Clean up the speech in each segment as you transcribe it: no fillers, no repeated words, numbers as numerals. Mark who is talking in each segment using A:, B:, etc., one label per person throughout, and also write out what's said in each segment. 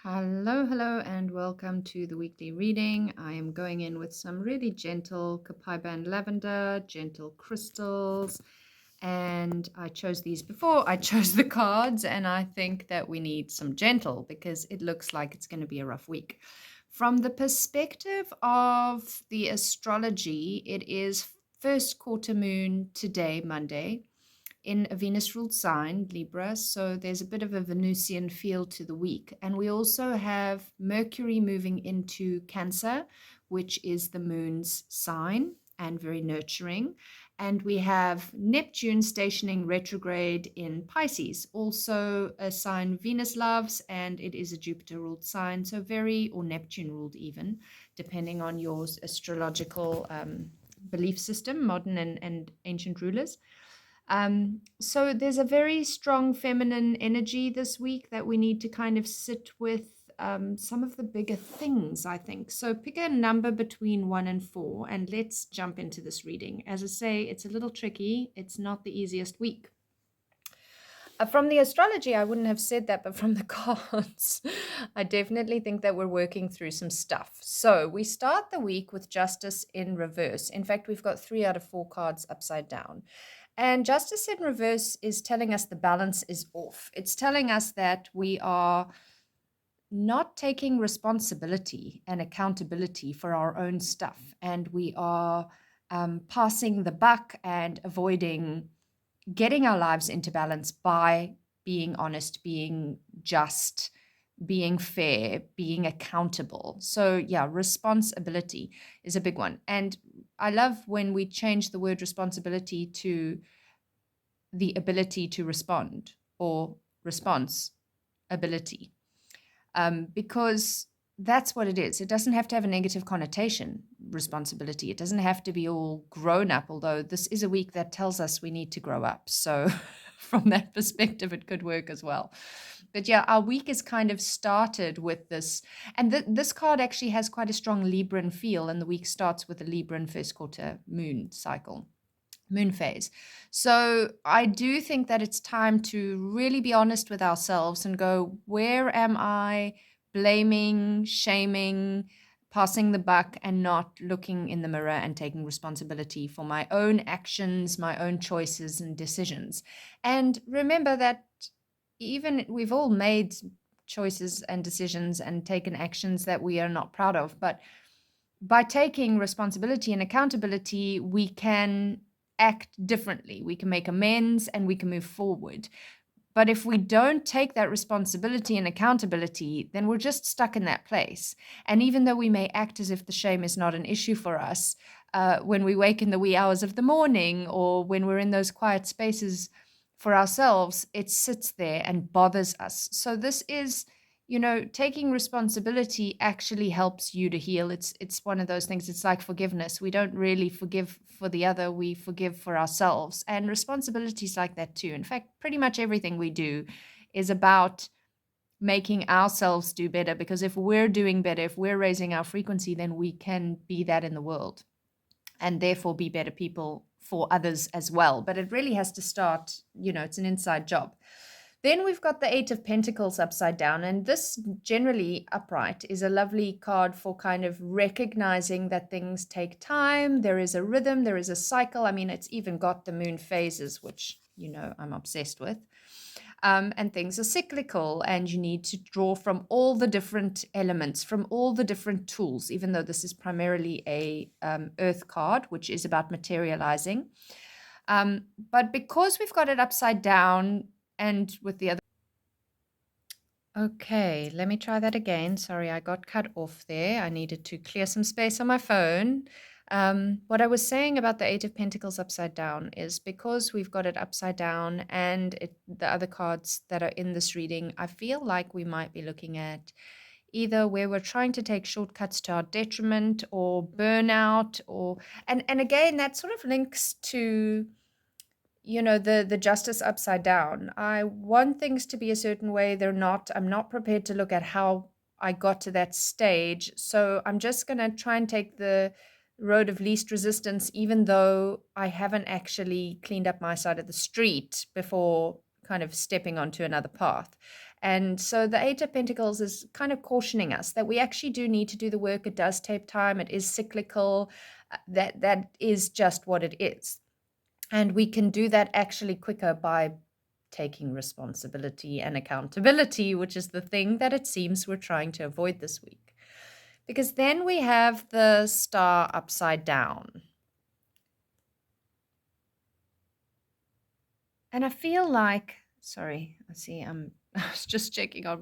A: Hello, and welcome to the weekly reading. I am going in with some really gentle Copaiba lavender, gentle crystals, and I chose these before I chose the cards, and I think that we need some gentle because it looks like it's going to be a rough week. From the perspective of the astrology, it is first quarter moon today, Monday, in a Venus ruled sign, Libra. So there's a bit of a Venusian feel to the week. And we also have Mercury moving into Cancer, which is the moon's sign and very nurturing. And we have Neptune stationing retrograde in Pisces, also a sign Venus loves, and it is a Jupiter ruled sign. So or Neptune ruled even, depending on your astrological belief system, modern and ancient rulers. So there's a very strong feminine energy this week that we need to kind of sit with some of the bigger things, I think. So pick a number between 1 and 4, and let's jump into this reading. As I say, it's a little tricky. It's not the easiest week. From the astrology, I wouldn't have said that, but from the cards, I definitely think that we're working through some stuff. So we start the week with Justice in reverse. In fact, we've got 3 out of 4 cards upside down. And Justice in reverse is telling us the balance is off. It's telling us that we are not taking responsibility and accountability for our own stuff. And we are passing the buck and avoiding getting our lives into balance by being honest, being just, being fair, being accountable. So yeah, responsibility is a big one. And I love when we change the word responsibility to the ability to respond or response ability, because that's what it is. It doesn't have to have a negative connotation, responsibility. It doesn't have to be all grown up, although this is a week that tells us we need to grow up. So from that perspective, it could work as well. But yeah, our week is kind of started with this. And this card actually has quite a strong Libran feel, and the week starts with a Libran first quarter moon cycle. Moon phase. So I do think that it's time to really be honest with ourselves and go, where am I blaming, shaming, passing the buck, and not looking in the mirror and taking responsibility for my own actions, my own choices and decisions? And remember that even we've all made choices and decisions and taken actions that we are not proud of, but by taking responsibility and accountability, we can act differently. We can make amends and we can move forward. But if we don't take that responsibility and accountability, then we're just stuck in that place. And even though we may act as if the shame is not an issue for us, when we wake in the wee hours of the morning or when we're in those quiet spaces for ourselves, it sits there and bothers us. So this is, taking responsibility actually helps you to heal. It's one of those things. It's like forgiveness. We don't really forgive for the other. We forgive for ourselves. And responsibility is like that too. In fact, pretty much everything we do is about making ourselves do better, because if we're doing better, if we're raising our frequency, then we can be that in the world and therefore be better people for others as well. But it really has to start, it's an inside job. Then we've got the 8 of Pentacles upside down, and this generally upright is a lovely card for kind of recognizing that things take time. There is a rhythm, there is a cycle. I mean, it's even got the moon phases, which, I'm obsessed with. And things are cyclical, and you need to draw from all the different elements, from all the different tools, even though this is primarily a earth card, which is about materializing. But because we've got it upside down, and with the other. Okay, let me try that again. Sorry, I got cut off there. I needed to clear some space on my phone. What I was saying about the 8 of Pentacles upside down is because we've got it upside down and the other cards that are in this reading, I feel like we might be looking at either where we're trying to take shortcuts to our detriment or burnout, and again, that sort of links to the justice upside down. I want things to be a certain way. They're not. I'm not prepared to look at how I got to that stage. So I'm just going to try and take the road of least resistance, even though I haven't actually cleaned up my side of the street before kind of stepping onto another path. And so the Eight of Pentacles is kind of cautioning us that we actually do need to do the work. It does take time. It is cyclical. That is just what it is. And we can do that actually quicker by taking responsibility and accountability, which is the thing that it seems we're trying to avoid this week. Because then we have the star upside down. And I feel like, sorry, I see I was just checking on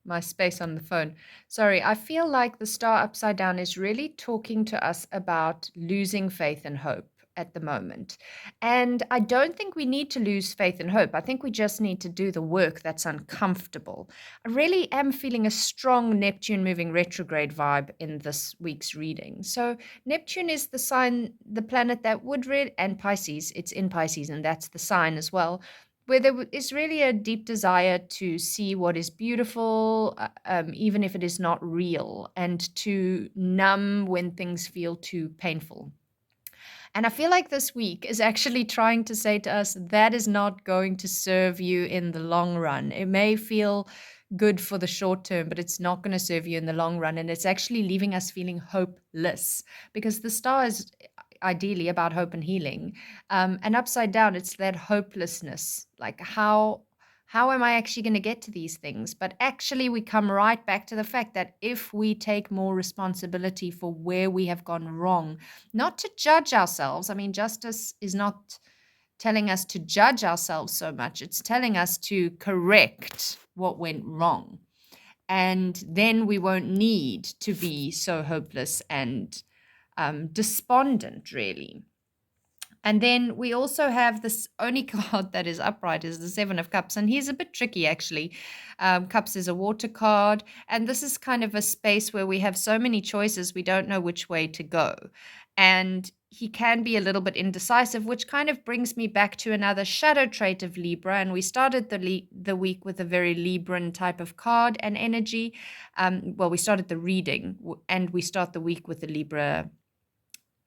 A: my space on the phone. Sorry, I feel like the star upside down is really talking to us about losing faith and hope at the moment. And I don't think we need to lose faith and hope. I think we just need to do the work that's uncomfortable. I really am feeling a strong Neptune moving retrograde vibe in this week's reading. So Neptune is the sign, the planet that would really, and Pisces, it's in Pisces, and that's the sign as well, where there is really a deep desire to see what is beautiful, even if it is not real, and to numb when things feel too painful. And I feel like this week is actually trying to say to us that is not going to serve you in the long run. It may feel good for the short term, but it's not going to serve you in the long run. And it's actually leaving us feeling hopeless, because the star is ideally about hope and healing. And upside down, it's that hopelessness. Like, how am I actually going to get to these things? But actually, we come right back to the fact that if we take more responsibility for where we have gone wrong, not to judge ourselves. I mean, justice is not telling us to judge ourselves so much. It's telling us to correct what went wrong. And then we won't need to be so hopeless and despondent, really. And then we also have this only card that is upright is the Seven of Cups. And he's a bit tricky, actually. Cups is a water card. And this is kind of a space where we have so many choices, we don't know which way to go. And he can be a little bit indecisive, which kind of brings me back to another shadow trait of Libra. And we started the week with a very Libran type of card and energy. Well, we started the reading, and we start the week with the Libra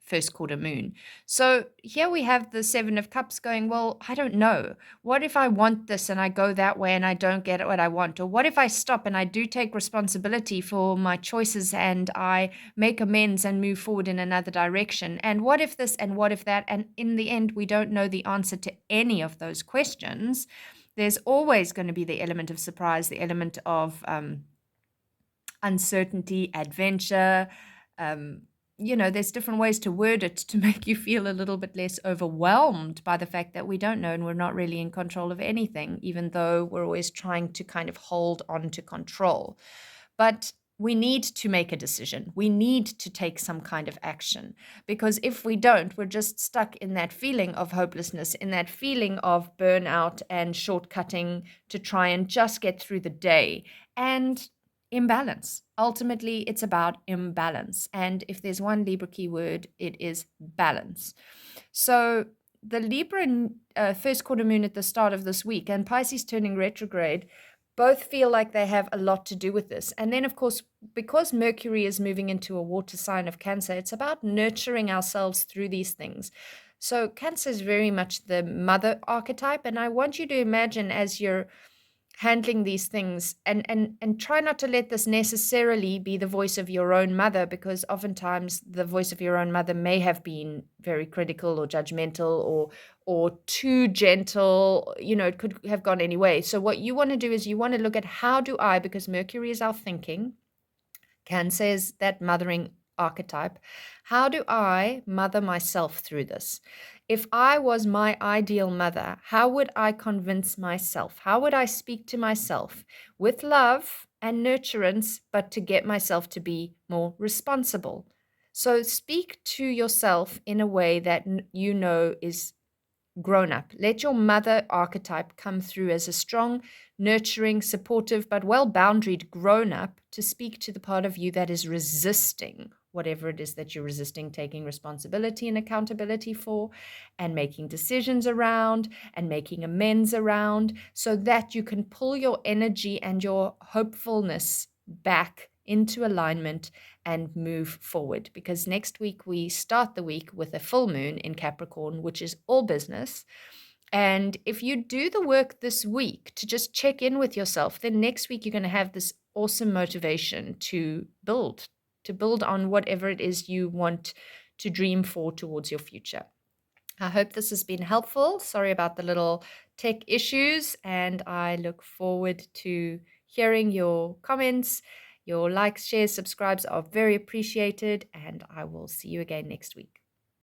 A: first quarter moon. So here we have the Seven of Cups going, well, I don't know. What if I want this and I go that way and I don't get what I want? Or what if I stop and I do take responsibility for my choices and I make amends and move forward in another direction? And what if this and what if that? And in the end, we don't know the answer to any of those questions. There's always going to be the element of surprise, the element of uncertainty, adventure, there's different ways to word it to make you feel a little bit less overwhelmed by the fact that we don't know and we're not really in control of anything, even though we're always trying to kind of hold on to control. But we need to make a decision. We need to take some kind of action, because if we don't, we're just stuck in that feeling of hopelessness, in that feeling of burnout and shortcutting to try and just get through the day. And imbalance. Ultimately, it's about imbalance. And if there's one Libra keyword, it is balance. So the Libra first quarter moon at the start of this week and Pisces turning retrograde both feel like they have a lot to do with this. And then, of course, because Mercury is moving into a water sign of Cancer, it's about nurturing ourselves through these things. So Cancer is very much the mother archetype. And I want you to imagine, as you're handling these things, and try not to let this necessarily be the voice of your own mother, because oftentimes the voice of your own mother may have been very critical or judgmental or too gentle. It could have gone any way. So what you want to do is you want to look at, how do I, because Mercury is our thinking, Cancer is that mothering archetype, how do I mother myself through this? If I was my ideal mother, how would I convince myself? How would I speak to myself with love and nurturance, but to get myself to be more responsible? So speak to yourself in a way that is grown up. Let your mother archetype come through as a strong, nurturing, supportive, but well-boundaried grown up, to speak to the part of you that is resisting whatever it is that you're resisting taking responsibility and accountability for, and making decisions around and making amends around, so that you can pull your energy and your hopefulness back into alignment and move forward. Because next week we start the week with a full moon in Capricorn, which is all business. And if you do the work this week to just check in with yourself, then next week you're going to have this awesome motivation to build on whatever it is you want to dream for towards your future. I hope this has been helpful. Sorry about the little tech issues, and I look forward to hearing your comments. Your likes, shares, subscribes are very appreciated, and I will see you again next week.